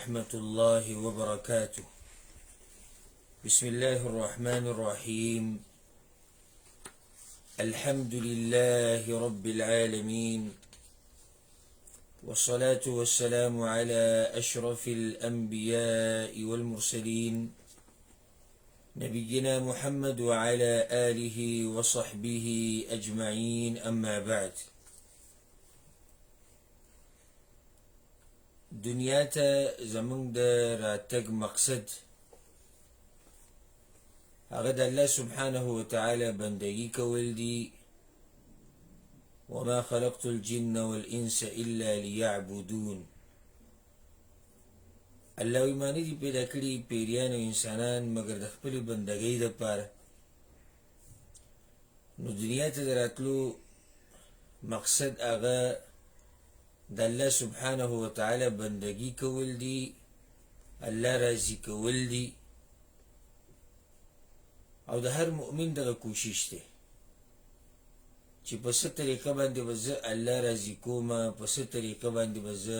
ورحمة الله وبركاته. بسم الله الرحمن الرحيم. الحمد لله رب العالمين، والصلاة والسلام على أشرف الأنبياء والمرسلين نبينا محمد وعلى آله وصحبه أجمعين، أما بعد. دنیا ته زمونږ د راتګ مقصد هغه د الله سبحانه وتعالى بندگی کول دي. وما خلقت الجن والانس الا ليعبدون. الله ایمانی دی پیدا کړي پیریان او انسانان مگر د خپل بندګۍ لپاره. نو دنیا ته راتلو مقصد هغه د الله سبحانه وتعالى بندگی کول دي، الله راضي کول دي، او د هر مؤمن دغه کوشش دی چې په څه طریقه باندې به زه الله راضي کومه، په څه طریقه باندې به زه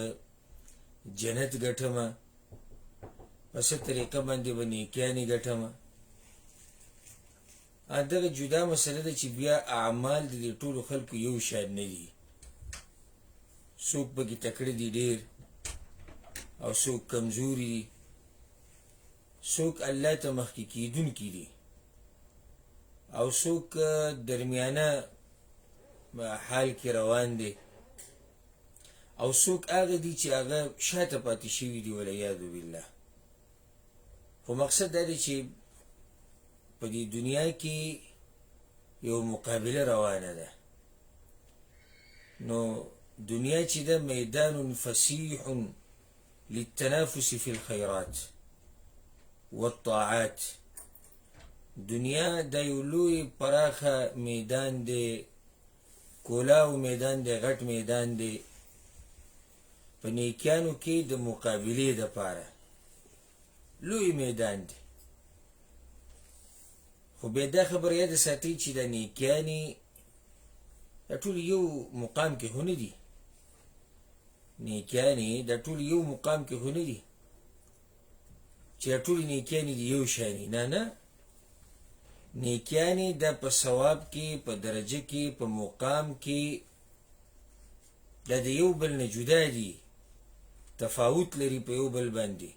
جنت ګټمه، په څه طریقه باندې به نیکیانې ګټمه. دغه جدا مسله ده چې بیا اعمال د دې ټولو خلکو یو شان نه دي. څوک پکې تکړه دي ډېر او څوک کمزوري دي، څوک الله ته مخکې کیدونکي دي او څوک درمیانه حال کې روان دي، او څوک هغه دي چې هغه شاته پاتې شوي دي والعیاذ بالله. خو مقصد دا دی چې په دې دنیا کې یو مقابله روانه ده. نو دنیا چې ده میدان فسیح للتنافس في الخيرات والطاعات. دنیا دا یو لوی پراخه میدان دی، کولاو میدان دی، غټ میدان دی په نیکیانو کې د مقابلې دپاره. لوی میدان دی. خو بیا دا خبره یاد ساتئ چې دا نیکیانې دا ټول یو مقام کې خو نه دي. نیکیانې دا ټول یو مقام کې خو نه دي چې دا ټولې نیکیانې دي یو شانې. نه نه، نیکیانې دا په ثواب کې، په درجه کې، په مقام کې دا د یو بل نه جدا دي، تفاوت لري په یو بل باندې.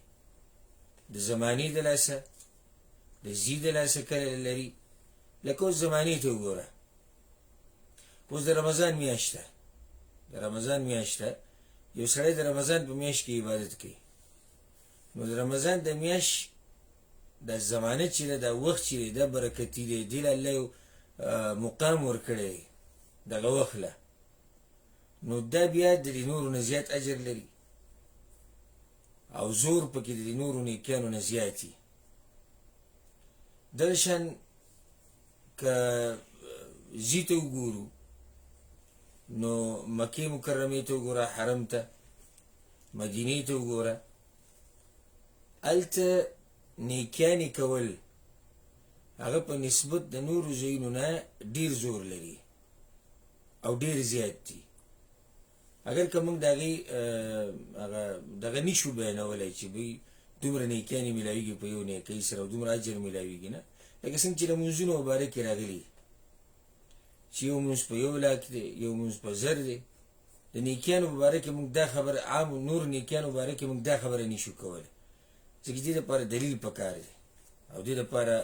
د زمانې د لاسه، د زی د لاسه کله لري. لکه اوس زمانې ته وګوره. اوس د رمضان میاشت ده، د رمضان میاشت ده، یو سړی د رمضان په میاشت کې عبادت کوي. نو د رمضان د میاشت د زمانه چې ده، د وخت چې ده، دا برکتي دی. دې له الله یو مقام ورکړی دغه وخت له. نو دا بیا د دې نورو نه زیات اجر لري او زور پکې د دې نورو نیکیانو نه زیات وي. دغه شان که زی ته وګورو نو مکې مکرمې ته وګوره، حرم ته، مدینې ته وګوره، هلته نیکیانې کول هغه په نسبت د نورو ځایونو نه ډېر زور لري او ډېر زیات دي. اگر که موږ د هغې دغه نشو بیانولی چې بی دومره نیکیانې میلاویږي په یو نیکۍ سره او دومره اجر میلاویږي، نه. لکه څنګه چې د لمونځونو مبارک کې راغلي چې یو مونځ په 1 لاک دی، یو مونځ په 1000 دی. د نیکیانو مبارک کې موږ دا خبره، عام نور نیکیانو مبارک کې موږ دا خبره نشو کولی، ځکه دې دپاره دلیل پکار دی او دې دپاره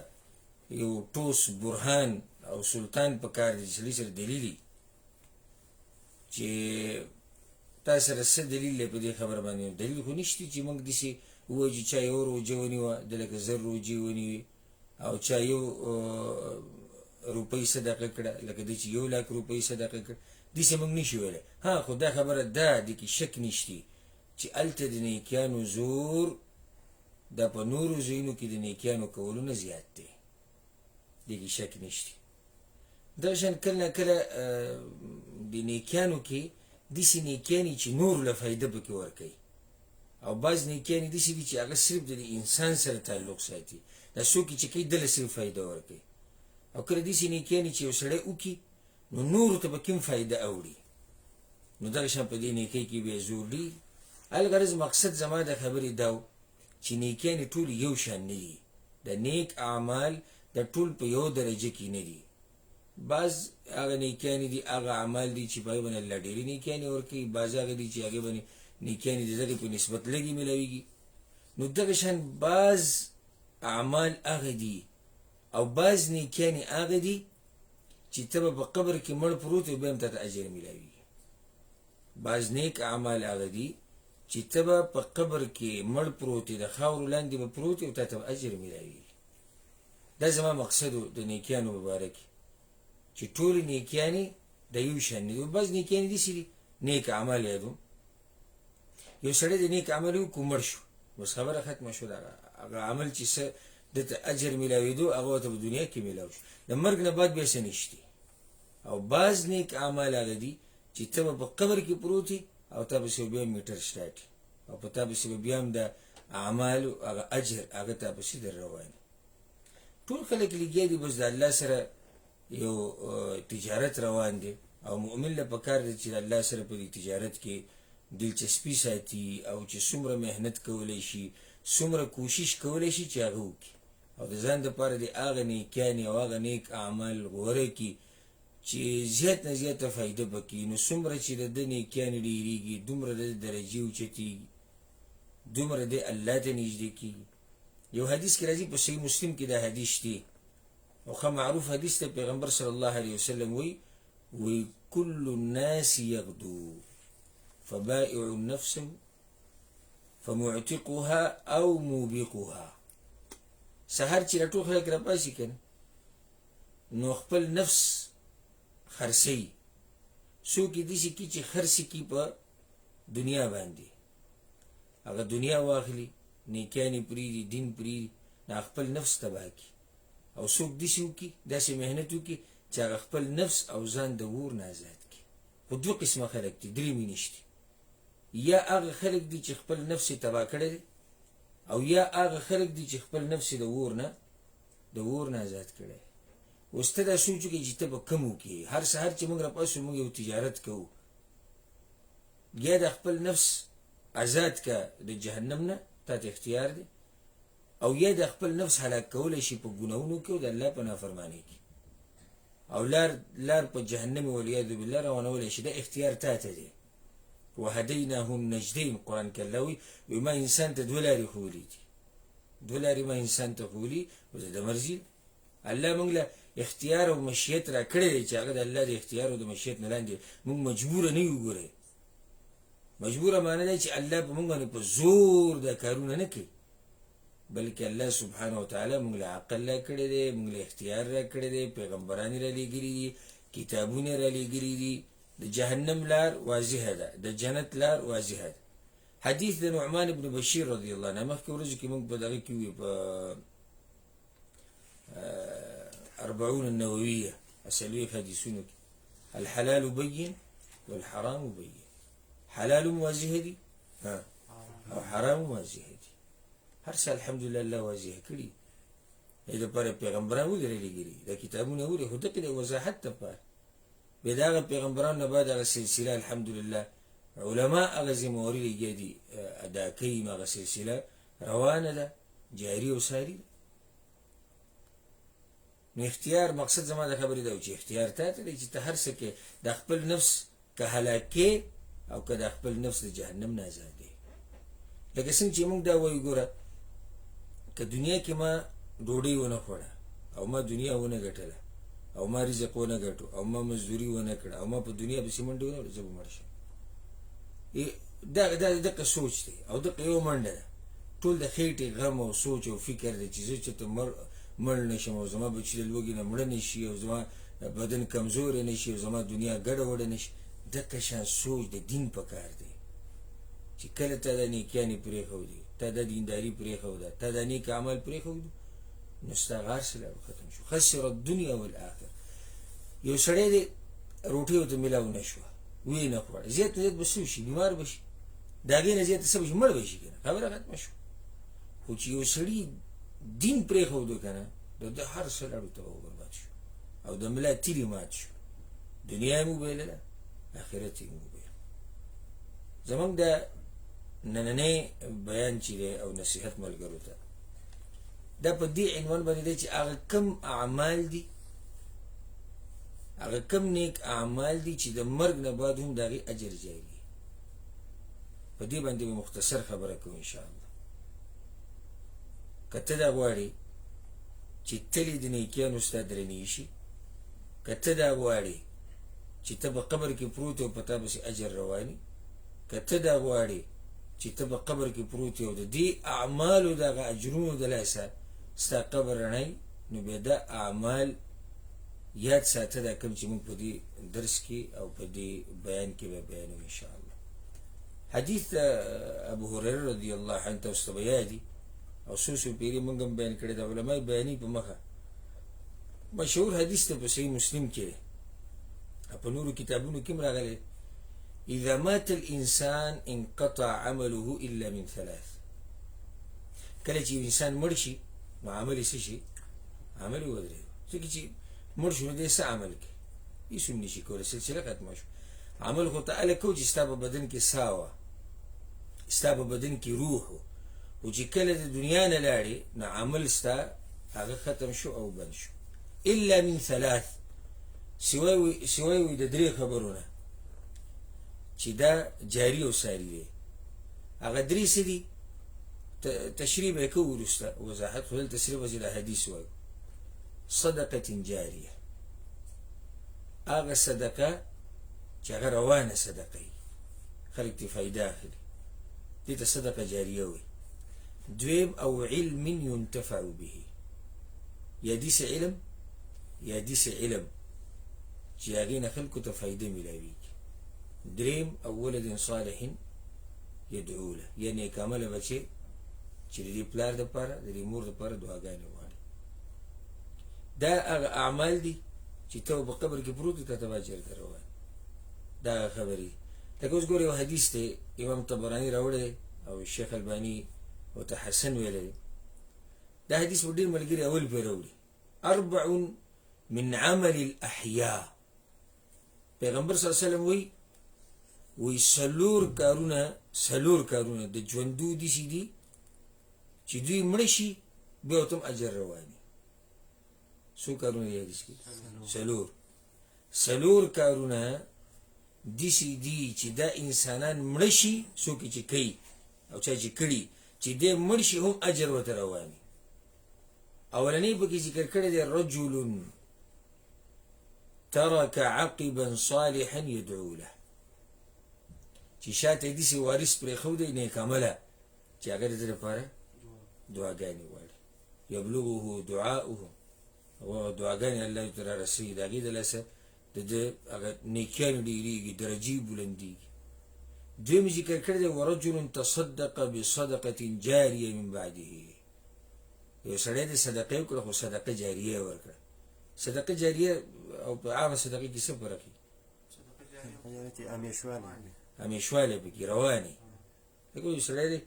یو ټوس برهان او سلطان پکار دی چې سړي سره دلیل وي چې تا سره څه دلیل دی په دې خبره باندې. دلیل خو نشته چې موږ داسې ووایو چې چا یو روجه ونیوه، د لکه 1000 روجې ونیوې، او چا 1 روپۍ صدقه کړه، لکه دی چې 1 لاک روپۍ صدقه کړه. داسې موږ نشو ویلی. ها، خو دا خبره ده، دې کې شک نشته چې هلته د نیکیانو زور دا په نورو ځایونو کې د نیکیانو کولو نه زیات دی. دې کې شک نشته. دا شان کله نه کله د نیکیانو کې داسې نیکیانې چې نورو له فایده پکې ورکوي، او بعض نیکیانې داسې دي چې هغه صرف د انسان سره تعلق ساتي. دا څوک چې کوي دله صرف فایده ورکوي. او کله داسې نیکیانې چې یو سړی وکړي نو نورو ته به کوم فایده اوړي. نو دغه شان په دې نیکۍ کې بیا زور ډېر الغرض مقصد زما د خبرې دا و چې نیکیانې ټول یو شان نه دي. د نیک اعمال د ټول په یو درجه کې نه دي. بعض هغه نیکیانې دي، هغه اعمال دي چې په هغې باندې الله ډېرې نیکیانې ورکوي، بعض هغه دي چې هغې باندې نیکیانې د دغې په نسبت لږې میلاویږي. نو دغه شان بعض اعمال هغه دي او بعض نیکیانې هغه دي چې ته به په قبر کې مړ پروت وي بیا هم تاته اجر میلاویږي. بعض نیک اعمال هغه دي چې ته به په قبر کې مړ پروت وي، د خاورو لاندې به پروت وي او تاته به اجر میلاویږي. دا زما مقصد و د نیکیانو مبارک، چې ټولې نیکیانې د یو شان دي. بعض نیکیانې داسې دي، نیک عمل یادوم، یو سړی د نیک عمل وکړو مړ شو، بس خبره ختمه شو. هغه عمل چې څه دته اجر میلاوېدو هغه ورته په دنیا کې میلاو شو، د مرګ نه بعد بیا څه نشته. او بعض نیک اعمال هغه دي چې ته به په قبر کې پروت یې او تا پسې بیا میټر سټارټ او په تا پسې به بیا هم د اعمالو هغه اجر هغه تا پسې در روان. ټول خلک لګیا دي، بس د الله سره یو تجارت روان دی او مؤمن له پکار دی چې الله سره په دې تجارت کې دلچسپي ساتي او چې څومره محنت کولی شي، څومره کوشش کولی شي چې هغه وکړي او د ځان دپاره د هغه نیکیانې او هغه نیک اعمال غوره کړي چې زیات نه زیاته فایده پکې. نو څومره چې د ده نیکیانې ډېرېږي دومره د درجې اوچتېږي، دومره د الله ته نږدې کېږي. یو حدیث کې راځي، په صحیح مسلم کې دا حدیث شته او ښه معروف حدیث ته پیغمبر صلی الله علیه وسلم وی کل الناس یغدو فبائع نفسه فمعتقها او موبقها. سهار چې راټول خلک راپاسي کنه نو خپل نفس خرڅوي. څوک یې داسې کي چې خرڅې کي په دنیا باندې، هغه دنیا واخلي، نیکیانې پرېږدي، دین پرېږدي، نه خپل نفس تباه کړي. او څوک داسې وکړي، داسې محنت وکړي چې هغه خپل نفس او ځان د اور نه آزاد کړي. خو دوه قسمه خلک دي، درې مې نشته. یا هغه خلک دي چې خپل نفس یې تباه کړی دی، او یا هغه خلک دي چې خپل نفس یې د اور نه آزاد کړی. اوس ته دا سوچ وکړې چې ته به کوم وکړې. هر سهار چې موږ راپاسو موږ یو تجارت کوو، یا د خپل نفس آزاد که د جهنم نه، تا ته اختیار دی، او یا د خپل نفس هلاک کولی شي په ګناهونو کې او د الله په نافرمانۍ کې، او لار په جهنم والعیاذ بالله روانولی شي. دا اختیار تا ته دی. وهدیناه النجدین، قرآن کې الله وایي ما انسان ته دوه لارې ښودلي دي، دوه لارې ما انسان ته ښودلي او د مرضي. الله موږ له اختیار او مشیت را کړی دی چې هغه د الله د اختیار او د مشیت نه لاندې موږ مجبوره نه یو. ګورئ، مجبوره معنی دی چې الله په موږ باندې په زور دا کارونه نه کوي، بلکې الله سبحانه وتعالی موږ له عقل را کړی دی، موږ له اختیار را کړی دی، پیغمبران را لېږلي دي، کتابونه را لېږلي دي. د جهنم لار واضحه ده، د جنت لار واضحه ده. حدیث د نعمان ابن بشیر رضی الله عنه، مخکې ورځو کې موږ په دغه کې وي په 40 النوویه څلوېښت حدیثونو کې الحلال بین والحرام بین. حلال واضحه دي او حرام واضحه دي. هر څه الحمدلله الله واضح کړي. دې لپاره پیغمبران ولې رالیږلي، دا کتابونه ولې خو دقې د وضاحت لپاره. بیا د هغه پیغمبرانو نه بعد هغه سلسله الحمدلله علما هغه ذمهواري لګیا دي ادا کوي، هغه سلسله روانه ده، جاري او ساري ده. نو اختیار، مقصد زما د خبرې دا و چې اختیار تا ته دی چې ته هر څه کې د خپل نفس که هلاکې او که د خپل نفس د جهنم نه ازادې. لکه څنګه چې موږ دا وایو، ګوره که دنیا کې ما ډوډۍ ونه خوړه او ما دنیا ونه ګټله او ما رزق ونه ګټو او ما مزدوري ونه کړه او ما په دنیا پسې منډې ونه وړه، زه به مړ شم. دا دقه سوچ دی او دقه یو منډه ده. ټول د خېټې غم او سوچ او فکر دی چې زه چېرته مړ نه شم او زما بچي د لوږې نه مړه نه شي او زما بدن کمزوری نه شي او زما دنیا ګډه وډه نه شي. دقه شان سوچ د دین په کار دی چې کله تا دا نیکیانې پرېښودې، تا دا دینداري پرېښوده، تا دا نیک عمل پرېښودو، نو ستا غار سلام ختم شو. خسر الدنیا والآخر. یو سړی دی روټۍ ورته میلاو نه شوه، ویې نه خوړه، زیات نه زیات به څه وشي، بیمار به شي، د هغې نه زیاته څه به شي، مړ به شي که نه، خبره ختمه شوه. خو چې یو سړي دین پرېښودو که نه، د هر څه لاړو تباه برباد شو او د ملا تیرې مات شو. دنیا یې وبایلله، آخرت یې وبایل. زمونږ د نننی بیان چې دی او نصیحت ملګرو ته دا په دې عنوان باندې دی چې هغه کم اعمال دي، هغه کم نیک اعمال دي چې د مرګ نه بعد هم د هغې اجر جاري دی. په دې باندې به مختصر خبره کوو انشاءالله. که ته دا غواړې چې تلې د نیکیانو ستا درنې شي، که ته دا غواړې چې ته په قبر کې پروت او په تا پسې اجر رواني، که ته دا غواړې چې ته په قبر کې پروت او د دې اعمالو د هغه اجرونو د لاسه ستا قبر رڼی، نو بیا دا اعمال یاد ساته، دا کوم چې موږ په دې درس کې او په دې بیان کې به بیانو انشاءالله. حدیث ابو هريره رضی الله عنه تاسو ته به یادي او څو پیرې موږ هم بیان کړی، د علماء بیانې په مخه مشهور حدیث ته په صحیح مسلم کې په نورو کتابونو کې هم راغلی: اذا مات الانسان انقطع عمله الا من ثلاث. کله چې انسان مړ شي نو عمل یې څه شي؟ عمل یې ودرېد. ځکه چې مړ شو نو دی څه عمل کوي؟ هېڅ هم نشي کولی، سلسله ختمه شو. عمل خو ته هله کوو چې ستا په بدن کې ساه وه، ستا په بدن کې روح و، خو چې کله د دنیا نه لاړې نو عمل ستا هغه ختم شو او بند شو. الا من ثلاث، سوای وي د درې خبرو نه چې دا جاري او ساري دی. هغه درې څه دي؟ تشریح به یې کوو وروسته، وضاحت خو دلته صرف چې د حدیث وایو. صدقة جاریه، هغه صدقه چې هغه روانه صدقه وي، خلک ترې فایده اخلي، دې ته صدقه جاریه وایي. دویم او علم ينتفع به، یا داسې علم یا داسې علم چې هغې نه خلکو ته فایده میلاویږي. دریم او ولد صالح یدعو له، یا نیک عمله بچې چې د دې پلار دپاره د دې مور دپاره دعاګانې غواړي. دا هغه اعمال دي چې ته په قبر کې پروت یې، تا ته به اجر در روان. دا هغه خبرې دي. لکه اوس ګورې یو حدیث دی امام طبراني راوړی او شیخ الباني ورته حسن ویلی دی. دا حدیث به ډېر ملګري اول پرې راوړي: 4 من عمل الاحیاء. پیغمبر صلی الله علیه وسلم وی څلور کارونه د ژوندو داسې دي چې دوی مړه شي بیا ورته هم اجر رواني. څو کارونه دی حدیث کې؟ څلور کارونه داسې دي چې دا انسانان مړه شي، څوک چې کوي او چا چې کړي، چې دی مړ شي هم اجر ورته رواني. اولنی پکې ذکر کړی دی: رجل ترك عقبا صالحا يدعو له، چې شاته یې داسې وارث پرېښودی نیک عمله چې هغه د ده لپاره دعاګانې غواړي. یبلغه دعاؤه، دعاګانې الله ته رارسوي، د هغې د لاسه د ده هغه نیکیانې ډېرېږي، درجې بلندېږي. دویم ذکر کړی دی: ورجل تصدق بصدقة جاریه من بعده. یو سړی د صدقې وکړه خو صدقه جاریه یې ورکړه. صدقه جاریه او په عامه صدقې کې څه فرق دی؟ همیشوالی پکې روانې. لکه یو سړی دی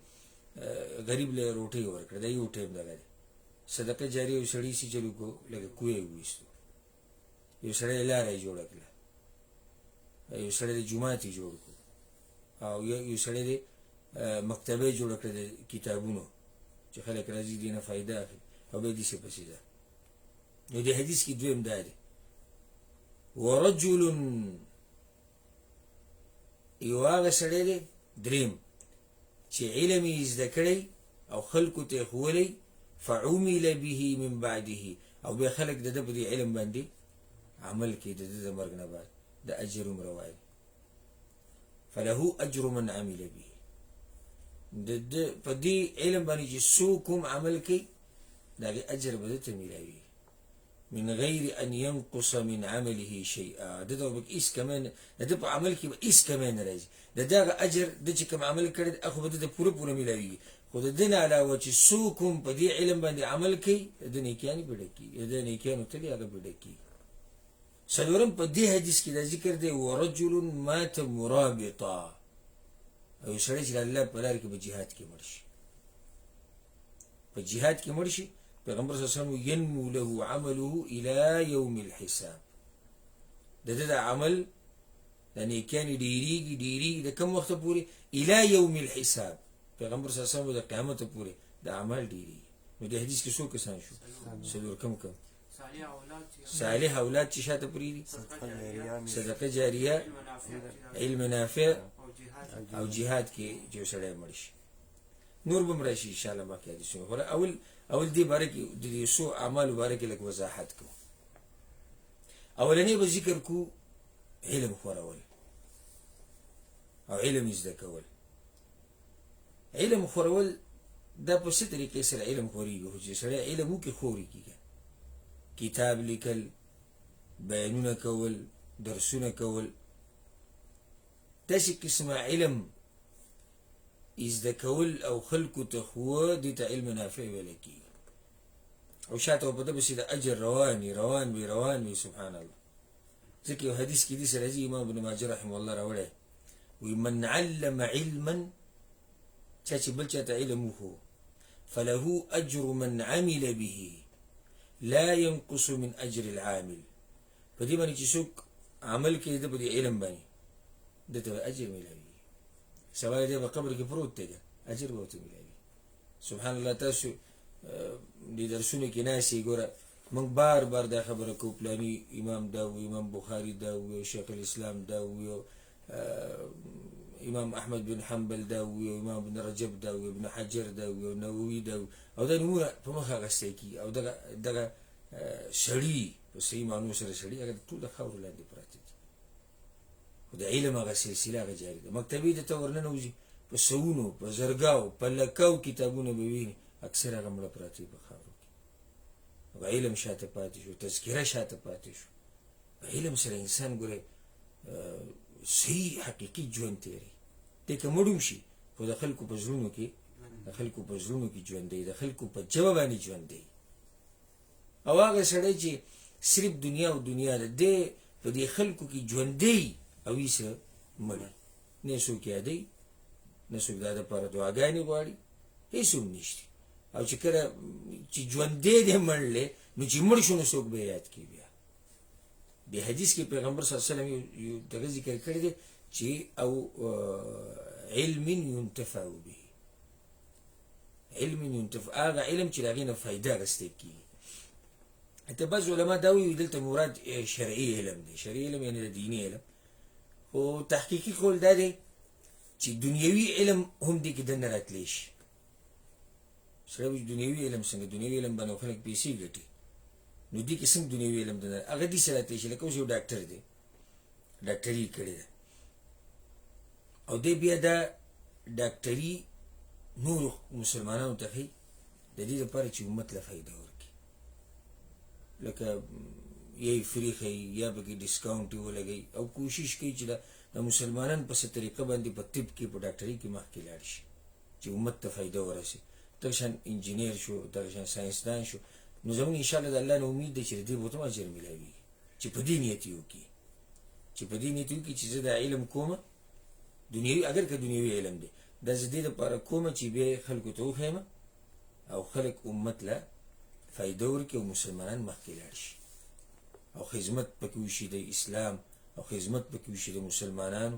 غریب له روټۍ ورکړه، دا یو ټایم دغه دی. صدقه جاریه یو سړي چې چلو کو لکه کوی یې وویستو، یو سړی لاره یې جوړه کړه، یو سړی د جومات یې جوړ کړو، او یو سړی د مکتبه یې جوړه کړه د کتابونو چې خلک راځي دې نه فایده اخلي، او بیا داسې پسې ده. نو د حدیث کې دویم دا دی: ورجل، یو هغه سړی دی دریم چې علم یې زده کړی او خلکو ته یې ښوولی، فعمل به من بعده، او بیا خلک د ده په دې علم باندې عمل کوي د ده د مرګ نه بعد، د اجر هم روایي. فله اجر من عمل به، د ده په دې علم باندې چې څوک هم عمل کوي د هغې اجر به ده ته میلاوي، من غیر ان ينقص من عمله شیئا. د ده به هېڅ کمی نه، د ده په عمل کې به هېڅ کمی نه راځي. د ده هغه اجر د چې کوم عمل کړی دی هغه به ده ته پوره میلاویږي، خو د ده نه علاوه چې څوک هم په دې علم باندې عمل کوي د ده نیکیانې به ډکېږي، د ده نیکیانو تلې هغه به ډکېږي. څلورم په دې حدیث کې دا ذکر دی: ورجل مات مرابطا، او یو سړی چې د الله په لار کې په جهاد کې مړ شي، په جهاد کې مړ شي، پیغمبر صلی الله علیه وسلم ینمو له عمله الى یوم الحساب، د ده د عمل د نیکیانې ډېرېږي د کوم وخته پورې؟ الى یوم الحساب، پیغمبر صلی الله علیه وسلم د قیامت پورې د اعمال ډیری. نو د حدیث کې څو کسان شو؟ څلور. کم صالح اولاد چې شاته پریدي، صدقه جاریه، علم نافع او جهاد کې چې سړی مړ شي. نور به راشي ان شاء الله ما کې حدیثونه. اول دې باره کې د دې څو اعمالو باره کې لږ وضاحت کوو. اولنی به ذکر کو علم خورول او علم زده کول. علم خورول دا په څه طریقې سره علم خوريږي چې سړی علم وکړي خوري کېږي. کتاب لیکل، بیانونه کول، درسونه کول، داسې قسمه علم زده کول او خلکو ته خو دې ته علم نافع ویل کېږي. او شاته په ده پسې د اجر روان وي سبحان الله. ځکه یو حدیث کې دې سره راځي، امام ابن ماجه رحمه الله راوړی، وی من علم علما، چا چې بل چاته علم وښو، فله اجر من عمل به لا ينقص من اجر العامل. په دې باندې چې څوک عمل کوي د په دې علم باندې دته اجر ملوي. سوال دې په قبر کې پروت دی، اجر به ورته ملوي. سبحان الله. تاسو دې درسونه کې ناسي ګوره، موږ بار دا خبره کو، پلاني امام دا و، امام بخاري دا و، شیخ الاسلام دا و، امام احمد بن حنبل دا و، امام ابن رجب دا و، ابن حجر دا و، نووي دا و، او دا نمونه په مخه غسته کی. او دغه سړي په صحیح معنو سره سړي هغه ټول د خاورو لاندې پراته دي. خو د علم هغه سلسله هغه جاري ده. مکتبې د ته ورننوځي، په سوونو، په زرګاو، په لکاو کتابونه به ویني، اکثر هغه مړه پراته په خاورو کې. هغه علم شاته پاتې شو، تذکره شاته پاتې شو. په علم سره انسان ګوره صحیح حقیقي ژوند تیری. دې که مړ شي خو د خلکو په زړونو کې ژوند دی، د خلکو په ژبه باندې ژوند دی. او هغه سړی چې صرف دنیا ده، دې په دې خلکو کې ژوند دی او یې څه مړی نه څوک یادوي، نه څوک دا دپاره دعاګانې غواړي، هېڅ هم نشته. او چې کله چې ژوندی دی مړلی، نو چې مړ شو نو څوک به یې یاد کړي. بیا د حدیث کې پیغمبر صلی الله علیه وسلم یو دغه ذکر کړی دی چې او علم ينتفع به، علم ينتفع، هغه علم چې د هغې نه فایده اخیستل کېږي. حتی بعض علما دا وایي دلته مراد شرعي علم دی. شرعي علم یعنې د دیني علم. خو تحقیقي قول دا دی چې دنیوي علم هم دې کې دننه راتلی شي. سړی وایي دنیوي علم څنګه؟ دنیوي علم باندې خلک پیسې ګټي، نو دې کې څنګه دنیوي علم دننه؟ هغه دې سره راتلی شي. لکه اوس یو ډاکټر دی، ډاکټري کړې ده، او دې بیا دا ډاکټري نورو مسلمانانو ته ښیي د دې لپاره چې امت له فایده ورکړي. لکه یا یې فری ښیي یا پکې ډسکاونټ یې ولګوي، او کوشش کوي چې د مسلمانانو په څه طریقه باندې په طب کې، په ډاکټري کې مخکې لاړ شي چې امت ته فایده ورسي. دغه شان انجینیر شو، دغه شان ساینسدان شو. نو زموږ انشاءالله د الله نه امید دی چې د دې به ورته اجر ملاوي، چې په دې نیت یې وکړي، چې زه دا علم کومه دنیوي، اگر که دنیوي علم دی، دا زه دې دپاره کومه چې بیا خلکو ته وښیم او خلک امت له فایده ورکړي او مسلمانان مخکې لاړ شي، او خدمت پکې وشي د اسلام، او خدمت پکې وشي د مسلمانانو.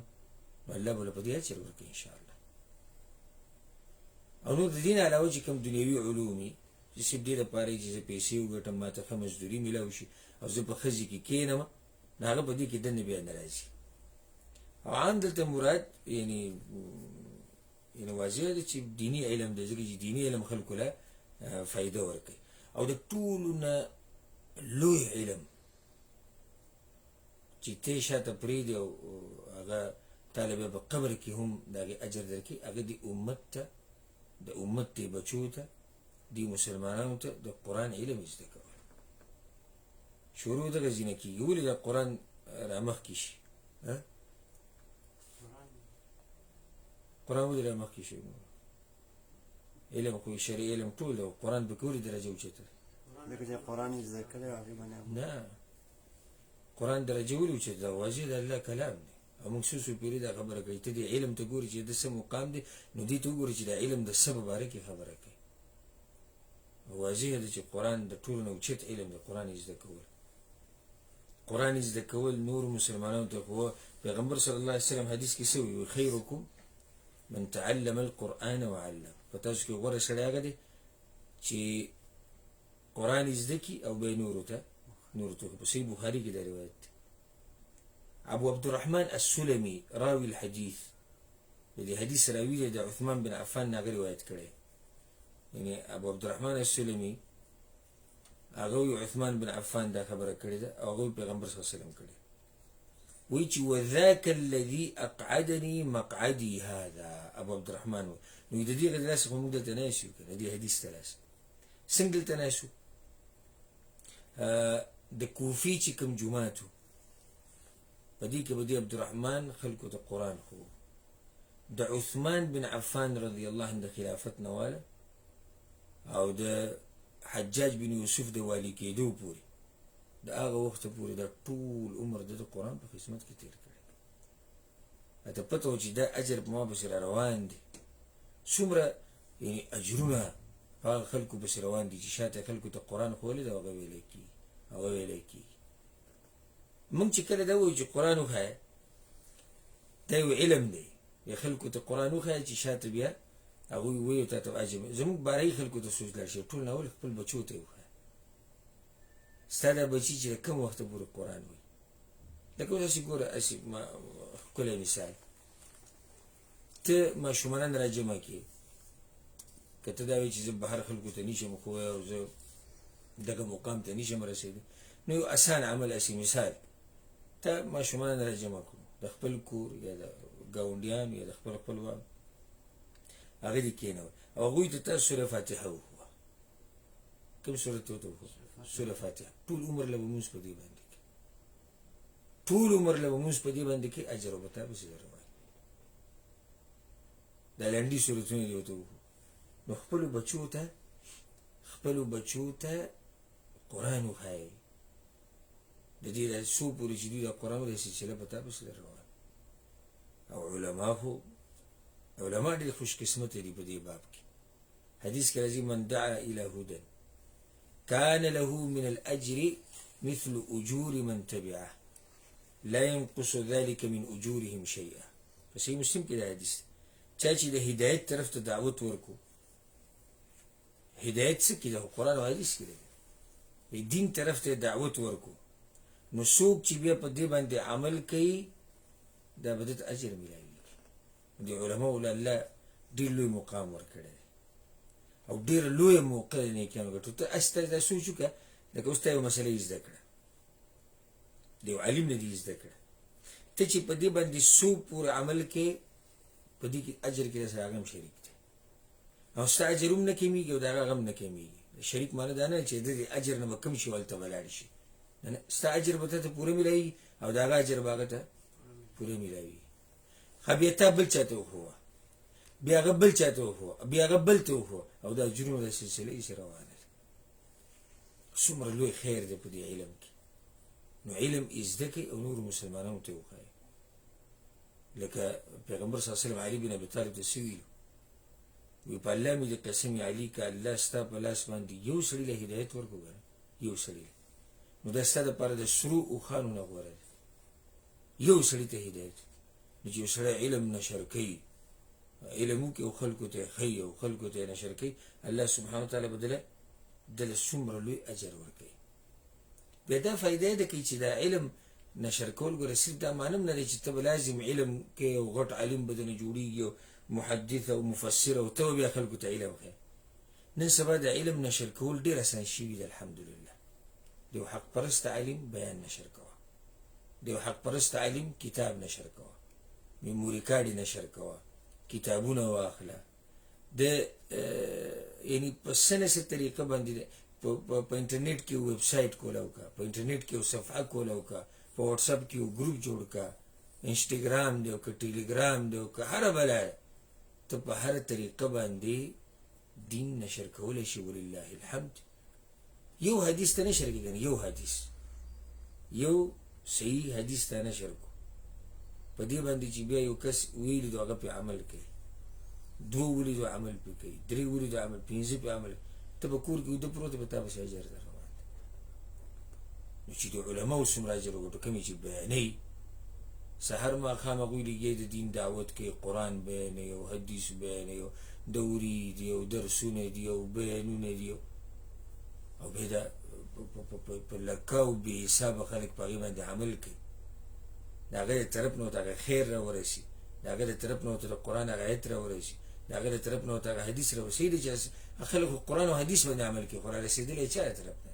نو الله به له په دې اجر ورکړي انشاءالله. او نور د دې نه علاوه چې کوم دنیوي علوم وي، چې صرف دې دپاره چې زه پیسې وګټم، ما ته ښه مزدوري میلاو شي، او زه په ښځې کې کښېنم، نو هغه په دې کې دننه بیا نه راځي. او عام دلته مراد یعنی واضح ده چې دیني علم دی، ځکه چې دیني علم خلکو له فایده ورکوي. او د ټولو نه لوی علم چې ته شاته پرېږدي او هغه تاله بیا په قبر کې هم د هغې اجر درکوي، هغه د امت ته، د امت دې بچو ته، دې مسلمانانو ته د قرآن علم زده کول. شروع دغه ځینه کېږي، ولې د قرآن رامخکې شي؟ قرآن ولې رامخکې شي؟ علم خو شرعي علم ټول دی، قرآن پکې ولې درجه اوچته ده؟ ځکه چې قرآن یې زده کړی هغې باندې نه، قرآن درجه ولې اوچته ده؟ واضح د الله کلام دی. او موږ څو پیرې دا خبره کوي، ته دې علم ته ګوري چې د څه مقام دی، نو دې ته وګوري چې د علم د څه په باره کې خبره کوي. واضح ده چې قرآن د ټولو نه اوچت علم دی. قرآن یې زده کول، قرآن یې زده کول نور مسلمانانو ته. خو پیغمبر صلی الله علیه وسلم حدیث کې څه وایي؟ خیرکم من تعلم القرآن وعلم. په تاسو کې غوره سړی هغه دی چې قرآن زده کي او به نورو ته په صحیح بخاري کې دا روایت دی. ابو عبد الرحمن السلمي راوي الحديث دې حدیث راوي دی د عثمان بن عفان نه روایت کړی. یعنی ابو عبد الرحمن السلمي هغه عثمان بن عفان دا خبره کړې ده او هغه پیغمبر صلی الله علیه وسلم کړی. وی چې وذاك الذي اقعدني مقعدي هذا ابو عبد الرحمن. نو د دې غداس کوم د تناسو کنه دې حدیث تلاس څنګه تناسو د کوفی چې کوم جمعاتو په دې کې بده عبد الرحمن خلکو ته قران خو د عثمان بن عفان رضی الله عنه خلافت نواله او د حجاج بن یوسف د والی کېدو پورې د هغه وخت پورې د ټول عمر د قرآن په خدمت کې تیر کړی. اته پته و چې دا اجر په ما بسره روان دي څومره یعنی اجرونه هغه خلکو بسره روان دي چې شاته خلکو ته قرآن خولې دا هغه ویلې کی موږ چې کله دا وایو چې قرآن وخایه دا یو علم دی یا خلکو ته قرآن وخایه چې شاته بیا هغه وایو ته عجب زموږ بارای خلکو ته سوچ لار شي ټول ناول خپل بچو ته وخایه ستاده بچی چې کوم وخت پورې قرآن وایي. لکه اوس ګوره اسی ما کله مثال ته ماشومان راجمه کې کته دا وی چې بهر خلکو ته نشم خو او زه دغه مقام ته نشم رسیدلی نو آسان عمل اسی مثال ته ماشومان راجمه کو د خپل کور یا د گاونډیان یا د خپل خپلوان هغه دي کېنو او هغه ته سوره فاتحه وو کوم سوره ته سوره فاتحه ټول عمر له موږ په دې باندې ټول عمر له موږ په دې باندې کې اجر او ثواب شي راوړي. دا لاندې سورتونه دی ته نو خپل بچو ته قرآن وخایي د دې د سو پورې چې د قرآن د سلسله په تاسو سره روان او علما دې خوش قسمت دي په دې باب کې. حدیث کې راځي من دعا الى هدى كان له من الاجر مثل اجور من تبعه لا ينقص ذلك من اجورهم شيئا. فصحیح مسلم کې دا حدیث چا چې د هدایت طرف ته دعوت ورکو هدایت څه کې د قرآن او حدیث کې دی دین طرف ته دعوت ورکو نو څوک چې بیا په دې باندې عمل کوي دا بدت اجر ملایي. د علماء الله ډېر لوی مقام ورکړي او ډېر لوی موقع نه کېږي ته استه دا سوچ وکړه لکه اوس ته یو مسله زده کړه دی علم نه دی زده کړه ته چې په دې باندې سو پور عمل کې په دې کې اجر کې سره هغه شریک دی او ستا اجرم نه کېږي او دا هغه هم نه کېږي. شریک معنی دا نه چې د اجر نه کم شي ولته ولاړ شي نه ستا اجر به ته پوره ملایي او دا هغه اجر به ته پوره ملایي. خبيته بل چاته هو بیا غبل چاته هو بیا غبل ته هو او دا جنو د سلسله یې روانه څومره لوی خیر دی په دې علم کې. نو علم زده کوي او نور مسلمانانو ته وښایي. لکه پیغمبر صلی الله علیه وسلم علي بن ابي طالب ته سوي وی په الله مې د قسم علي کا الله ستا په لاس باندې یو سړي له هدایت ورکوي یو سړي نو دا ستاسو لپاره د شروع او قانون غوړه یو سړي ته هدایت چې یو سړی علم نشر کوي علم کې او خلکو ته خي او خلکو ته نشر کوي الله سبحانه وتعالى بدله دل څومره لوی اجر ورکوي. بیا دا فائدې ده چې دا علم نشر کول ګره صرف دا معنی نه چې ته لازم علم کې او غټ عالم بدنه جوړیږي محدث او مفسر او تو بیا خلکو ته علم کوي. نن سبا د علم نشر کول ډیر اسان شي دی الحمدلله. دی حق پرست عالم بیان نشر کوه دی حق پرست عالم کتاب نشر کوه میموري کارت نشر کوه کتابونه واخله د یعنی په سنسه طریقه باندې په انټرنیټ کې ویب سټ کولاو کا په انټرنیټ کې صفحه کولاو کا په واتس اپ کې ګروپ جوړ کا انستګرام دی او ټیلیګرام دی او هر بل ته په هر طریقه باندې دین نشر کولای شي ولله الحمد. یو حدیث ته نشر کیږي یو حدیث یو صحیح حدیث ته نشر کو په دې باندې چې بیا یو کس ویل دغه په عمل کوي دو ویل دغه عمل کوي درې ویل دغه عمل پنځه په عمل ته به کور کې د پروت به تاسو اجر درو نو چې د علماء سمرا اجر وګټو کوم چې بیانې سحر ماښام هغوی لګیا د دین دعوت کوي، قرآن بیانوي او حدیث بیانوي او دورې دي او درسونه دي او بیانونه دي او بیا دا په لکه او بې حسابه خلک په هغې باندې عمل کوي. د هغه د طرف نه ورته هغه خیر را ورسي، د هغه د طرف نه ورته د قرآن هغه آیت را ورسي، د هغه د طرف نه ورته هغه حدیث را ورسي. چې خلک خو قرآن او حدیث باندې عمل کوي، خو را رسېدلی چا د طرف نه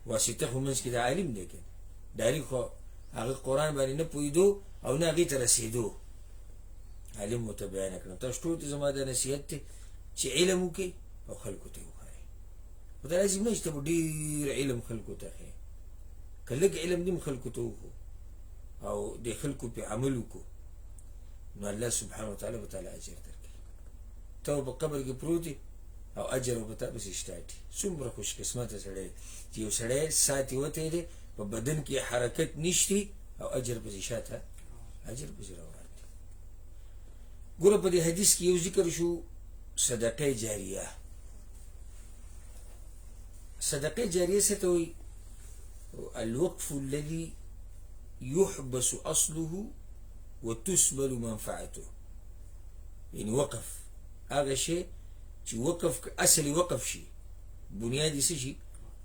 واسطه خو منځ کې د عالم دی، که ډایرک خو هغه قرآن باندې نه پوهېدو او نه هغې ته رسېدو، عالم ورته بیانه کړم. تاسو ټولو ته زما دا نصیحت دی چې علم وکړئ او خلکو ته یې وښایئ. خو دا لازم نه چې ته به ډېر علم خلکو ته ښیې، که لږ علم دې هم خلکو ته وښو او د خلکو پې عمل وکړو، نو الله سبحانه وتعالی به تعالی اجر درکړي. ته به په قبر کې پروت یې او اجر به تا پسې شتاټي. څومره خوش قسمته سړی چې یو سړی ساعت یې وتی دی، په بدن کې حرکت نشتی او اجر پسې شاته اجر پسې روان دی. ګوره په دې حدیث کې یو ذکر شو صدقه جاریه. صدقه جاریه څه ته وایي؟ الوقف الذي يحبس اصله وتسبل منفعته. یعنی وقف هغه شی چې وقف اصلي وقف شي، بنیادي څه شي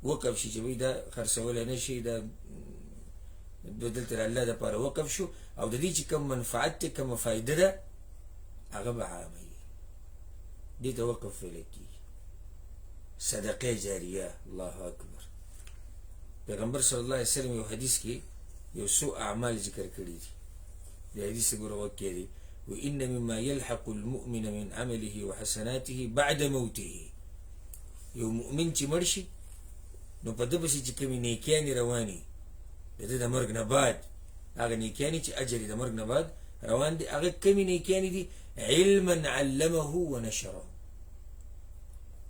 وقف شي، چې وایي دا خرڅولی نه شي، دا دلته د الله دپاره وقف شو او د دې چې کوم منفعت دی، کومه فایده ده، هغه به عاموي. دې ته وقف ویلی کېږي، صدقه جاریه. الله اکبر. پیغمبر صلی الله علیه وسلم یو حدیث کې یو څو اعمال ذکر کړي دي. د حدیث ګوره وکې دی، وإن مما يلحق المؤمن من عمله وحسناته بعد موته. یو مؤمن چې مړ شي نو په ده پسې چې کومې نیکیانې روانې د ده د مرګ نه بعد، هغه نیکیانې چې اجر یې د مرګ نه بعد روان دي، هغه کومې نیکیانې دي؟ علما علمه ونشره،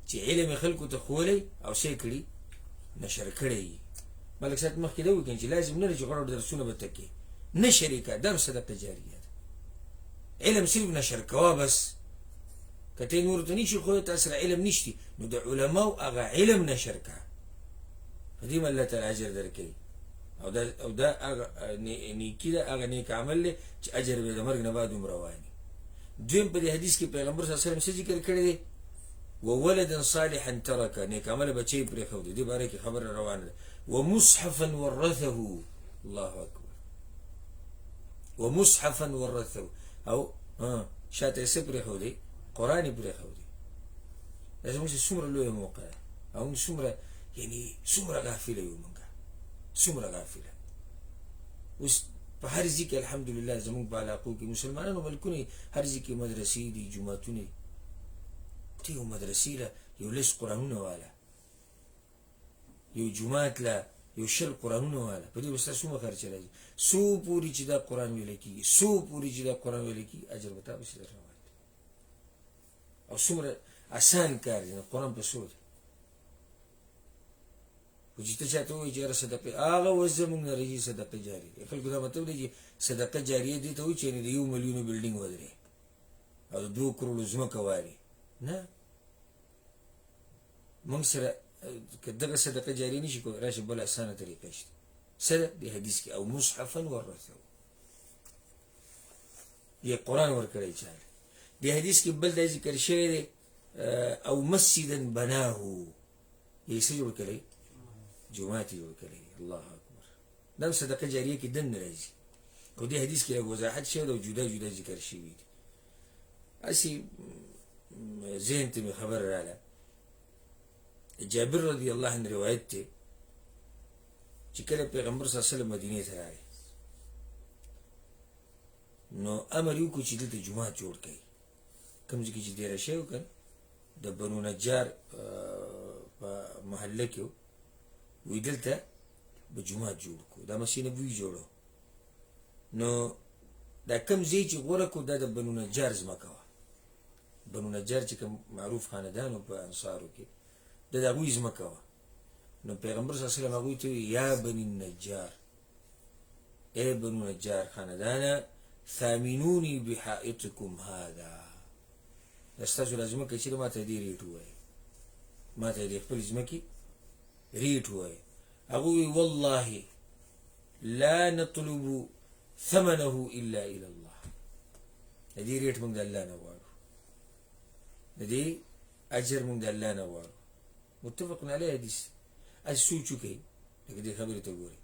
چې علم یې خلکو ته ښوولی او څه یې کړي؟ نشر کړی یې. ملک صاحب مخکې دا وکړي چې لازم نه دی چې غوړ درسونه به تکې نشر یې که، دا هم صدقه جاریه ده. علم صرف نشر کوه بس، که ته نورو ته نشي ښوولی، تا سره علم نشتی، نو د علماو هغه علم نشر که، په دې به الله تعالی اجر درکوي. او دا هغه نیکي ده، هغه نیک عمل دی چې اجر به د مرګ نه بعد هم رواني. دویم په دې حدیث کې پیغمبر صلی الله علیه وسلم څه ذکر کړی دی؟ وولدا صالحا ترک، نیک عمل بچی پرېښودی. دې باره کې خبره روانه ده. ومصحفا ورثه، الله اکبر، ومصحفا ورثه، او شاته یې څه پرېښودی؟ قرآن یې پرېښودی. دا زموږ څومره لویه موقع ده او موږ څومره یعنې څومره غافله یو، موږ څومره غافله. اوس په هر ځای کې الحمدلله زموږ په علاقو کې مسلمانانو ملکونه هر ځای کې مدرسې دي، جوماتونه دي. ته یو مدرسې له یو لس قرآنونه واله، یو جومات له یو 20 قرآنونه واله، په دې به ستا څومره خرچه راځي؟ څو پورې چې دا قرآن ویلی کېږي، څو پورې چې دا قرآن ویلی کېږي، اجر به تا پسې در روان دی. او څومره اسان کار دی، قرآن په څو دی. خو چې ته چاته ووایي چې یاره صدقه، هغه اوس زموږ نه راځي صدقه جاري دی. خلکو دا مطلب دی چې صدقه جاریه دې ته وایي چې د 1 ملیون بلډینګ ودرې او د 2 کروړو ځمکه واري. نه، موږ سره که دغه صدقه جاریه نشي کولی، راشي بله اسانه طریقه شته. څه ده؟ د حدیث کې او مصحفا ورثه، یې قرآن ورکړی چاله. د حدیث کې بل دا ذکر شوی دی، او مسجدا بناه، یې څه جوړ کړی؟ جومات یې جوړ کړی. الله اکبر. دا هم صدقه جاریه کې دننه راځي. خو دې حدیث کې لږ وضاحت شوی دی او جدا جدا ذکر شوي دي. هسې ذهن ته مې خبر راغله، جابر رضی الله عنه روایت دی چې کله پیغمبر صلی الله علیه وسلم مدینې ته راغی، نو امر یې وکړو چې دلته جومات جوړ کړي. کوم ځای کې چې دېره شوی و که د بنو نجار په محله کې و، وایي دلته به جومات جوړ کړو، دا مسجد نبوي جوړو. نو دا کوم ځای چې غوره کړو دا د بنو نجار ځمکه وه. بنو نجار چې کوم معروف خاندان و په انصارو کې، دا د هغوی ځمکه وه. نو پیغمبر صلی الله علیه وسلم هغوی ته وایي یا بني النجار، ای بنو نجار خاندانه، ثامنوني بحائطكم هذا، دا ستاسو دا ځمکه چې ما ته دې ریټ ووایي، ما ته دې خپلې ځمکې ریټ ووایي. هغوی وایي والله لا نطلب ثمنه الا الى الله. د دې ریټ موږ د الله نه غواړو، د دې اجر موږ د الله نه غواړو. متفق علیه حدیث. از سوچ وکړئ لکه دې خبرې ته ګورئ،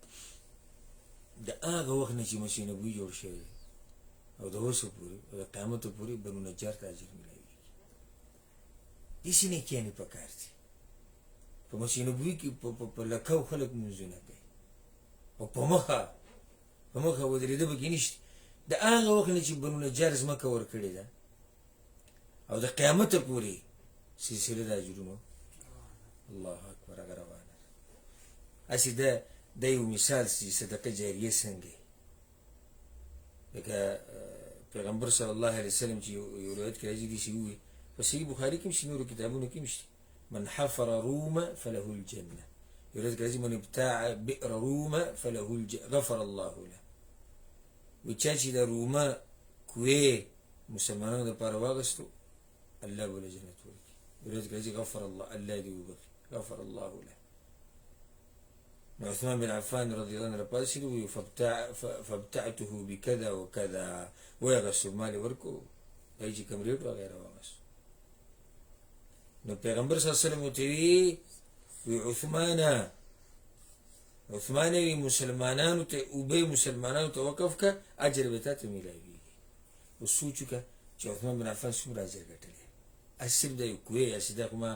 د هغه وخت نه چې مسیح نبوي جوړ شوی او د اوسه پورې او د قیامت پورې بنو نجار ته اجر ملایږي. داسې نیکیانې پکار دي. په مسیح نبوي کې په لکو خلک لمونځونه کوي او په مخه ودرېده پکې نشته. د هغه وخت نه چې بنو نجار ځمکه ورکړې ده او د قیامت پورې سلسله د اجرونو الله اکبر هغه روانه. هسې د یو مثال چې صدقه جاریه څنګه لکه پیغمبر صلی الله علیه وسلم چې یو روایت کې راځي داسې ووایي، په صحیح بخاري کې هم شته، نورو کتابونو کې هم شته، من حفر روم فله الجنه. یو روایت کې راځي من ابتاع بئر روم فله غفر الله له. وایي چا چې د رومه کوې مسلمانانو دپاره واغستو الله به له جنت ورکړي. یو روایت کې راځي غفر الله، الله دې وبخي، غفر الله له. عثمان بن عفان رضي الله عنه پاسې فابتعته بكذا وكذا ويغسل مال ورکو دای چې کوم ریټ وغیرہ واغس. نو پیغمبر صلی الله علیه وسلم وی عثمان وی مسلمانانو ته او به مسلمانانو ته وقف کا اجر به ته ملایوي. او سوچ کا چې عثمان بن عفان څومره اجر ګټلی. اصل د کوی اسدا کومه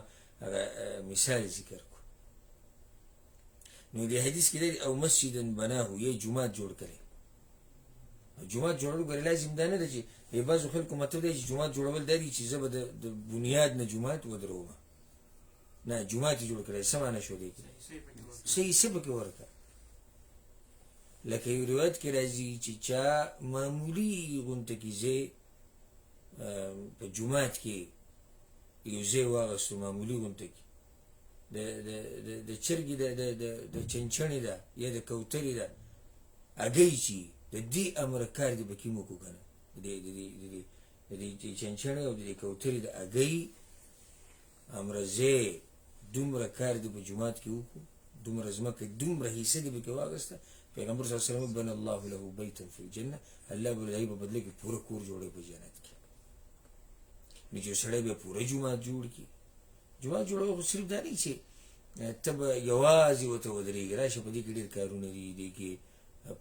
مثال ذکر. نو دې حدیث کې دی او مسجدن بناه، یې جمعه جوړ کړي. او جمعه جوړول ګر لازم ده نه ده چې یې بعضو خلکو مطلب دی چې جمعه جوړول دی چې زه به د بنیاد نه جمعه ودروم. نه، جمعه جوړ کړي سمانه شو دی صحیح سبق ورکړه. لکه یو روایت کې راځي چې چا معمولی غونډه کې زه په جمعه کې یو ځای واغستو، معمولی غونډه کې د چرګې د چنچنې ده یا د کوترې ده هګۍ چې د دې امر کار دی به کې موږ وکړه د چنچنې او د کوترې د هګۍ امرزې دومره کار دی په جومات کې وکړو، دومره ځمکه دومره حصه دی به کې واغسته. پیغمبر صلی الله علیه وسلم بن الله له بیتا فی الجنه، الله به دای په بدله کې پوره کور جوړي په جنت کې. نو چې سړی به پوره جومات جوړ کړي. جومات جوړول خو صرف دا نه چې ته به یوازې ورته ودرېږي، راشه په دې کې ډېر کارونه دي، دې کې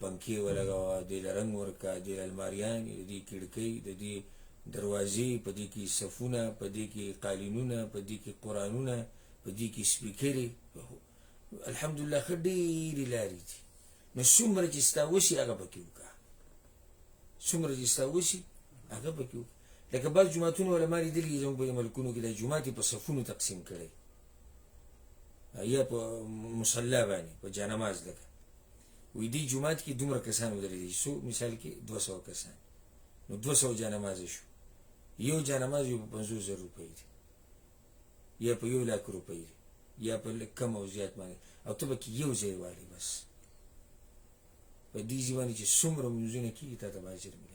پنکې ولګوه، دې له رنګ ورکړه، دې له الماریانې، د دې کړکۍ، د دې دروازې، په دې کې صفونه، په دې کې قالینونه، په دې کې قرآنونه، په دې کې سپیکرې. الحمدلله ښه ډېرې لارې دي. نو څومره چې ستا وشي هغه پکې وکړه، څومره چې ستا وشي هغه پکې وکړه. لکه بعض جوماتونه علما لیدلي زموږ په ملکونو کې دا جومات یې په صفونو تقسیم کړی یا په مصلا باندې په جانماز لکه وی دې جومات کې دومره کسان ودرېدي، څو مثال کې 200 کسان، نو 200 جانماز شو. یو جانماز یو په 50,000 روپۍ دی یا په 1,00,000 روپۍ دی یا په کم او زیات باندې، او ته پکې یو ځای والي بس په دې ځواني چې څومره منځونه کېږي تا ته به اجر ملایوي.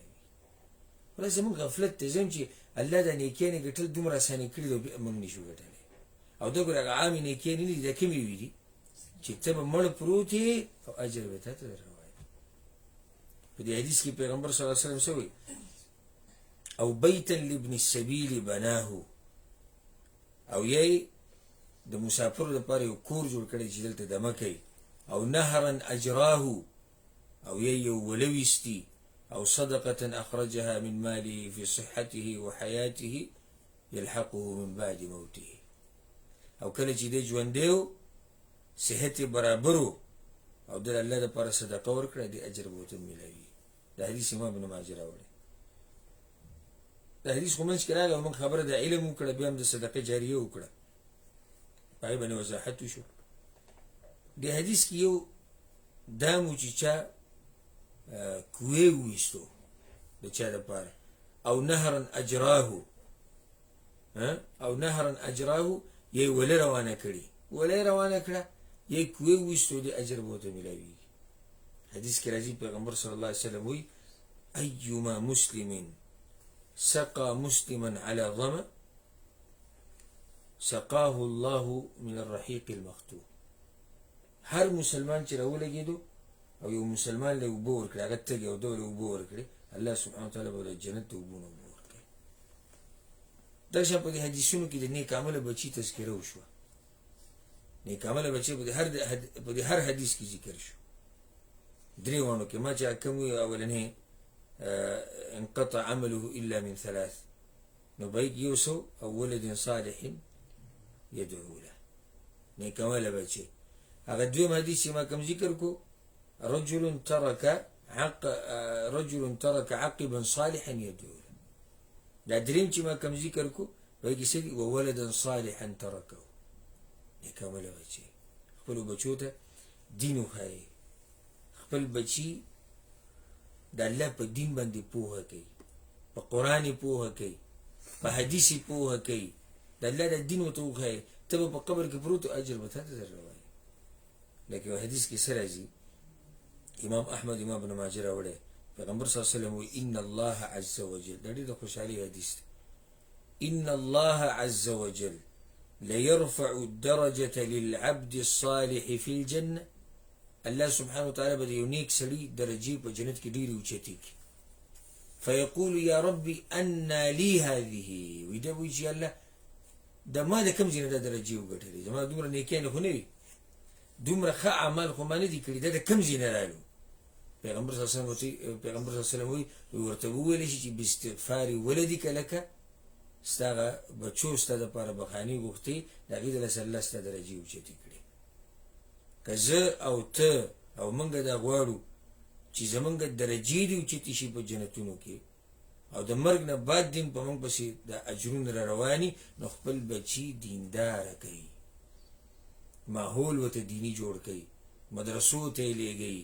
ولا زموږ غفلت ته ځم چې الله دا نیکیانې ګټل دومره اسانې کړي دي او موږ نشو ګټلی. او دا ګوره هغه عامې نیکیانې نه دي، دا کومې وي دي چې ته به مړ پروت یې او اجر به تا ته درروایي. په دې حدیث کې پیغمبر صلی الله علیه وسلم څه وایي؟ او بیتا لابن السبیل بناه، او یې د مسافرو لپاره یو کور جوړ کړی چې دلته دمه کوي. او نهرا اجراه، او یې یو ولویستي. او صدقة اخرجها من ماله في صحته وحياته يلحقه من بعد موته، او کله چې دې ژوندیو صحت برابرو او د الله لپاره صدقه ورکړه دې اجر به ورته ملایوي. دا حدیث امام ابن ماجه راوړی. دا حدیث خو منځ کې راغی او موږ خبره د علم وکړه، بیا هم د صدقه جاریه وکړه، په هغې باندې وضاحت وشو. دې حدیث کې یو دا مو چې چا کوې وویستو د چا دپاره، او نهرا اجراه، او نهرا اجراه یې وله روانه کړي، وله یې روانه کړه، یې کوې وویستو دې اجر به ورته ملاویږي. حدیث کې راځي پیغمبر صلی الله علیه وسلم وایي ایما مسلم سقى مسلما على ظمأ سقاه الله من الرحيق المختوم. هر مسلمان چې راولګېدو او یو مسلمان له اوبه ورکړي هغه تږی او ده له اوبه ورکړي الله سبحانه وتعالی به د جنت د اوبو نه اوبه ورکړي. دا شان په دې حدیثونو کې د نیک عمله بچي تذکره وشوه. نیک عمله بچي په دې هر حدیث کې ذکر شو. درې وانو کې ما چې کوم اولنې انقطع عمله الا من ثلاث، نو بیت یوسو او ولد صالح يدعو له، نیک عمله بچي. هغه دویم حدیث چې ما کوم ذکر کو، رجل ترك عقبا صالحا يدعو له. دا دریم چې ما کوم ذکر کو بیت سړي وولدا صالحا ترکه، نیک عمله بچي. خپل بچو ته دین وښایي، خپل بچي د الله په دین باندې پوهه کوي، په قرآن پوهه کوي، په حدیث پوهه کوي، د الله د دین ورته وښایي. ته به په قبر کې پروت اجر به تا ته در روایي. لکه یو حدیث کې څه راځي، امام احمد امام ابن ماجه راوړی، پیغمبر صلی الله علیه وسلم وایي ان الله عز وجل، دا ډېر د خوشحالۍ حدیث دی، ان الله عز وجل ليرفع الدرجة للعبد الصالح في الجنة. الله سبحانه وتعالى بده يونيك سړي درجې په جنت کې ډېرې اوچتې کړي. فيقول يا ربي أنى لي هذه، وده وایي چې الله د ما د کوم ځای نه دا درجې وګټلې، زما دومره نیکیانې خو نه وي، دومره ښه اعمال خو ما نه دي کړي، دا د کوم ځای نه رالو. پیغمبر صلی الله علیه وسلم وایي ورته وویلی شي چې باستغفار ولدک لک، ستا هغه بچو ستا دپاره بخاني غوښتې، د هغې د لاسه الله ستا درجې اوچتې کړي. که زه او ته او موږ دا غواړو چې زموږ درجې دې اوچتې شي په جنتونو کې، او د مرګ نه بعد دین په موږ پسې د اجرونه را رواني، نو خپل بچي دینداره کوي، ماحول ورته دیني جوړ کوي، مدرسو ته یې لېږئ،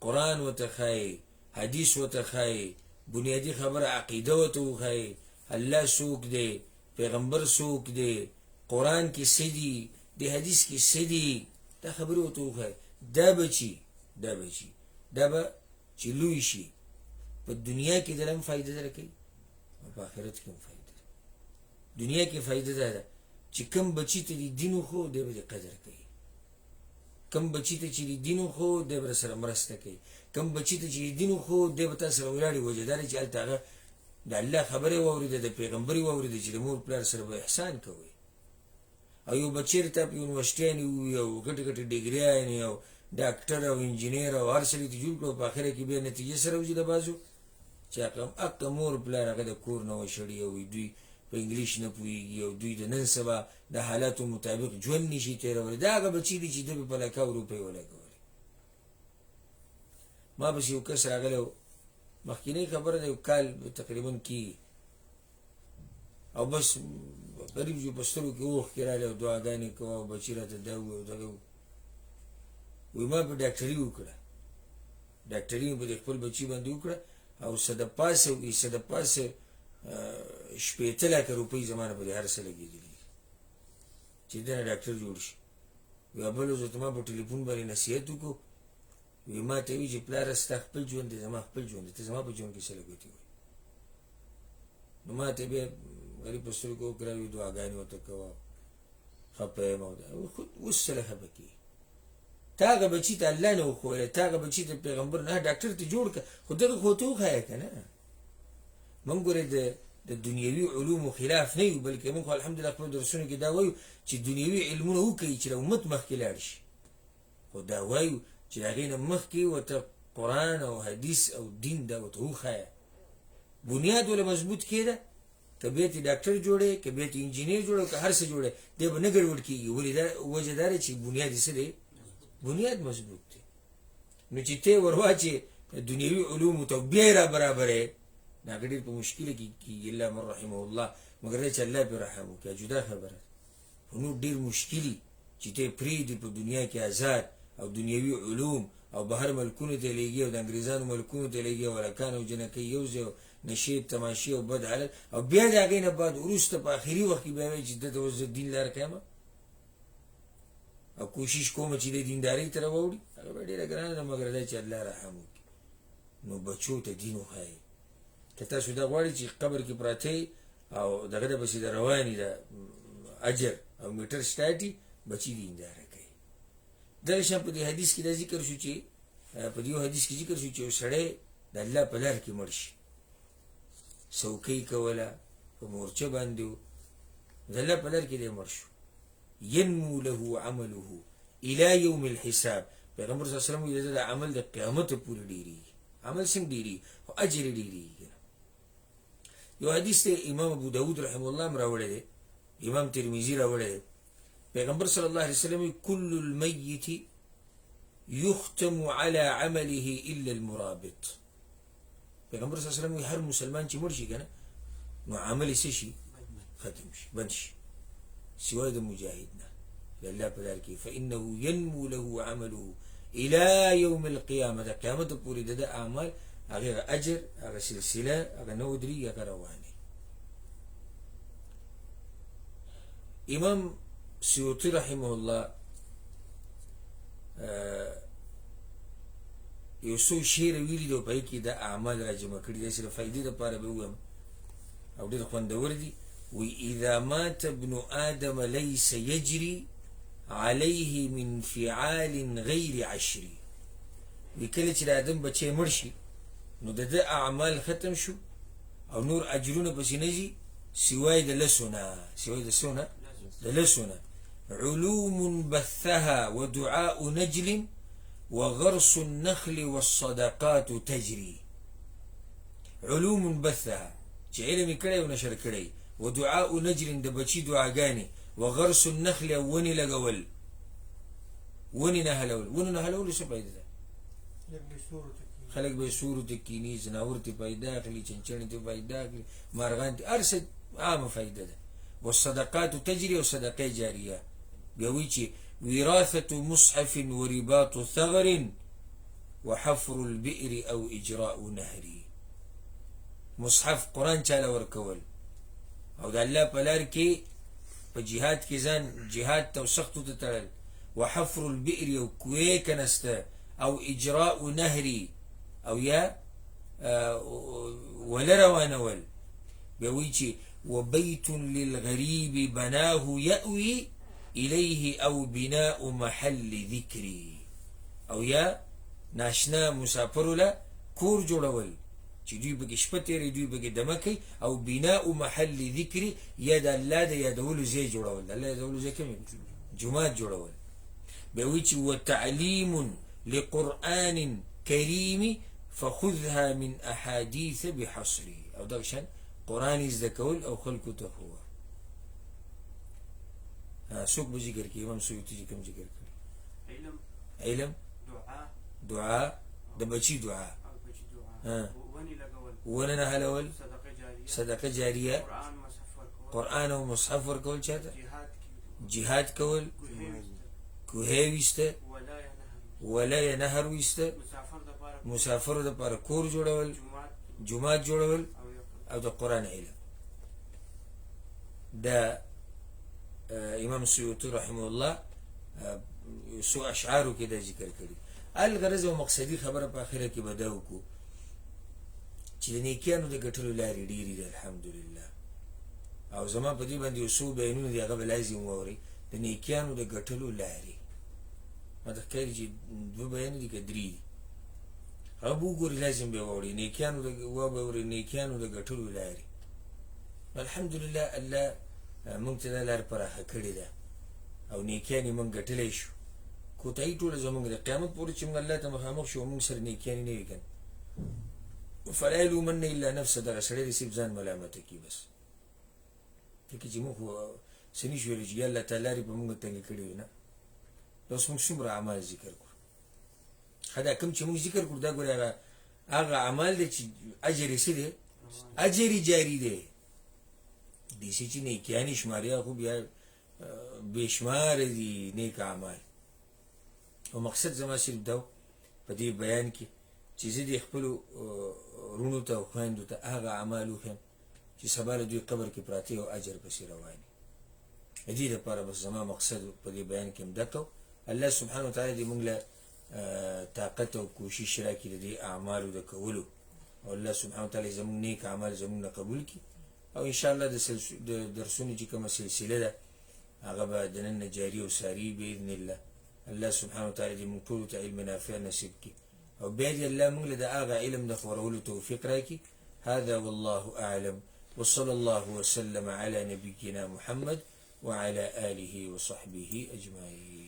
قرآن ورته ښایي، حدیث ورته ښایي، بنیادي خبره عقیده ورته وښایي، الله څوک دی، پیغمبر څوک دی، قرآن کې څه دي، د حدیث کې څه دي، دا خبرې ورته وښایي. دا بچي دا به چې لوی شي په دنیا کې دله هم فایده در کوي او په آخرت کې هم فایده ده. دنیا کې فایده دا ده چې کم بچي ته د دین وښو دی به د قدر کوي، کم بچي ته چې د دین وښو دی به سره مرسته کوي، کم بچي ته چې د دین وښو دی به تا سره ولاړې وجه دا چې هلته هغه د الله خبرې واورېده، د پیغمبر یې واورېده چې د مور پلار سره به احسان کوئ. او یو بچی ته په یونیورسټیانې وي او ګټې ګټې ډګریانې او ډاکټر او انجینیر او هر سړي ته جوړ کړو، په آخره کې بیا نتیجه سره وځي د بازو چې هغه مور پلار هغه د کور نه وشړي او دوی په انګلیش نه پوهېږي او دوی د نن سبا د حالاتو مطابق ژوند نشي تېرولی. دا هغه بچي دي چې ده به په لکاو روپۍ ولګولې. ما پسې یو کس راغلی و، مخکینۍ خبره ده، یو کال تقریبا کېږي، او بس غریب جو په سترګو کې اوښکې راغلې او دعاګانې کوه او بچي راته دا ووایي او دغه وایي ما په ډاکټري وکړه، ډاکټري مې په دې خپل بچي باندې وکړه او څه د پاسه شپېته لکه روپۍ زما نه په دې هر څه لګېدلي چې ده نه ډاکټر جوړ شي. وایي بله ورځ ورته ما په ټلیفون باندې نصیحت وکړو، وایي ما ته وایي چې پلاره ستا خپل ژوند دی، زما خپل ژوند دی، ته زما په ژوند کې څه لګوتې وایي. نو ما ته بیا غریب په سترګو وکړه، وایي دعاګانې ورته کوه، خفه یم او اوس سره خفه کېږي. تا هغه بچي ته الله نه وښویلی، تا هغه بچي ته پیغمبر نه ډاکټر ته جوړ کړه، خو دغه خو ته وښایه که نه. موږ ګورې د دنیوي علومو خلاف نه یو، بلکې موږ خو الحمدلله خپلو درسونو کې دا وایو چې دنیوي علمونه وکړي چې د امت مخکې لاړ شي، خو دا وایو چې د هغې نه مخکې ورته قرآن او حدیث او دین دا ورته وښایه. بنیاد ولې مضبوط کېده، که بیا ته ډاکټر جوړې، که بیا ته انجینیر جوړې، که هر څه جوړې، دی به نه ګډوډ کېږي. ولې دا وجه دا ده چې بنیاد یې څه دی، بنیاد مضبوط دی. نو چې ته ور واچې دنیوي علومو ته بیا یې را برابرې، نو هغه ډېر په مشکله کې کېږي، الا من رحمه الله، مګر دا چې الله پرې رحم وکړي جدا خبره ده. خو نور ډېر مشکلي چې ته یې پرېږدې په دنیا کې ازاد او دنیوي علوم او بهر ملکونو ته لېږي او د انګریزانو ملکونو ته لېږي او هلکان او جنکۍ یو ځای او نشې تماشې او بد حالت، او بیا د هغې نه بعد وروسته په آخري وخت کې بیا وایي چې دلته اوس زه دین لار کیمه او کوشش کوم چې د دیندارۍ ته راوړي. هغه به ډېره ګرانه ده، مګر دا چې الله رحم وکړي. نو بچو ته دین وښایي. که تاسو دا غواړئ چې قبر کې پراته او دغه د پسې د رواني د اجر او میټر سټاټي، بچي دینداره کوي. دغه شان په دې حدیث کې دا ذکر شو چې په دې حدیث کې ذکر شو چې یو سړی د الله په لار کې مړ شي څوکۍ کوله په مورچه باندې و د الله په لار کې دی مړ شو ینمو له عمله الى يوم الحساب پیغمبر صلی الله علیه وسلم ویل د عمل د قیامت پورې ډیریږي عمل څنګه ډیریږي او اجر ډیریږي یو حدیث ته امام ابو داود رحمه الله راوړی دی امام ترمذی راوړی دی پیغمبر صلی الله علیه وسلم كل الميت يختم على عمله الا المرابط پیغمبر صلی الله علیه وسلم هر مسلمان چې مړ شي کنه نو عمل یې شي ختم شي بند شي سوای د مجاهد نه لله په لار کې فانه ينمو له عمله الى يوم القيامه د قیامت پورې د اعمال هغه اجر هغه سلسله هغه نو دري هغه روانه امام سیوطی رحمه الله یو څو شعر ویلي دي په کې د اعمال راجمع کړي د سره فائدې لپاره به وایم او ډېر خوندور دي وإذا مات ابن آدم ليس يجري عليه من فعال غير عشر وکله چې د آدم بچی مړ شي نو د اعمال ختم شو او نور اجرونه پسې نه ځي سوای د لسونه علوم بثها ودعاء نجل وغرس النخل والصدقات تجري علوم بثها چې علم کړي او نشر کړي ودعاء نجل د بچی دعاګانې وغرس النخل ونی لګول ونی نه هلول څه فائدہ ده خلق به سورو ته کینی زناور ته پیدا کړي چنچنې ته پیدا کړي مارغان ته ارسه عامه فائدہ ده والصدقات تجري وصدقه جاريه بيوي چې وراثه مصحف ورباط ثغر وحفر البئر او اجراء نهر مصحف قران چاله ورکول او د الله په لار کې په جهاد کې ځان جهاد ته سختو ته تړل وحفر البئر او کوې کنسته او اجراء نهري او یا ولروانول بيوي چې وبيت للغريب بناه يأوي إليه أو بناء محل ذكري او یا ناشنا مسافر له کور جوړول چې دوی به شپه تیرې دوی به دمه کوي او بناء محل ذکری یا د الله د یادولو ځای جوړول الله یادولو ځای کوم جمعات جوړول به وی چې وتعلیم لقرآن کریم فخذها من احاديث بحصري او دا شان قرآن ذکول او خلقو ته هو سوق به ذکر کوي امام سیوطی کوم ذکر کوي علم دعاء د بچی دعاء وننه هلول صدقه جاریه قرآن او مصحف ورکول چاته جهاد کول کوهی وسته ولا نهر وسته مسافر د پر کور جوړول جمعات جوړول او د قرآن علم دا امام سیوطی رحمه الله سو اشعارو کې د ذکر کړي الغرض او مقصدی خبره په اخره کې بداو کو چې د نیکیانو د ګټلو لارې ډېرې دي الحمدلله او زما په دې باندې یو څو بیانونه دي هغه به لازم واورئ د نیکیانو د ګټلو لارې ما ته ښکاري چې دوه بیان دي که درې دي هغه به وګورئ لازم به واورئ نیکیانو د ګټلو لارې الحمدلله الله موږ ته دا لار پراخه کړې ده او نیکیان یې موږ ګټلی شو کوتاهي ټوله زموږ د قیامت پورې چې موږ الله ته مخامخ شو موږ سره نیکیانې نه وي کنه فلا يلومن الا نفسه دغه سړی دې صرف ځان ملامته کړي بس ځکه چې موږ څه نشو ویلی چې الله تعالی لارې په موږ تنګې کړې وي نه اوس موږ څومره اعمال ذکر کړو دا کوم چې موږ ذکر کړو دا ګورې هغه اعمال دی چې اجر یې څه دی اجر جاري دی داسې چې نیکیانې شماریا خو بیا بې شماره دي نیک اعمال او مقصد زما صرف دا په دې بیان کې چې زه د خپلو رونو ته او خویندو ته هغه اعمال وښیم چې سبا له دوی قبر کې پراته او اجر پسې روان دي د دې لپاره بس زما مقصد په دې بیان کې همدغه الله سبحانه وتعالی دې موږ له طاقت او کوشش راکړي د دې اعمالو د کولو او الله سبحانه وتعالی زموږ نیک اعمال زموږ نه قبول کړي او ان شاء الله د درسونو چې کومه سلسله ده هغه به د نن جاري او ساري باذن الله الله سبحانه وتعالی دې موږ ټولو ته علم نافع نصیب کړي او بیا دې الله موږ له د هغه علم د خورولو توفیق راکړي. هذا والله اعلم وصلى الله وسلم على نبينا محمد وعلى آله وصحبه أجمعين.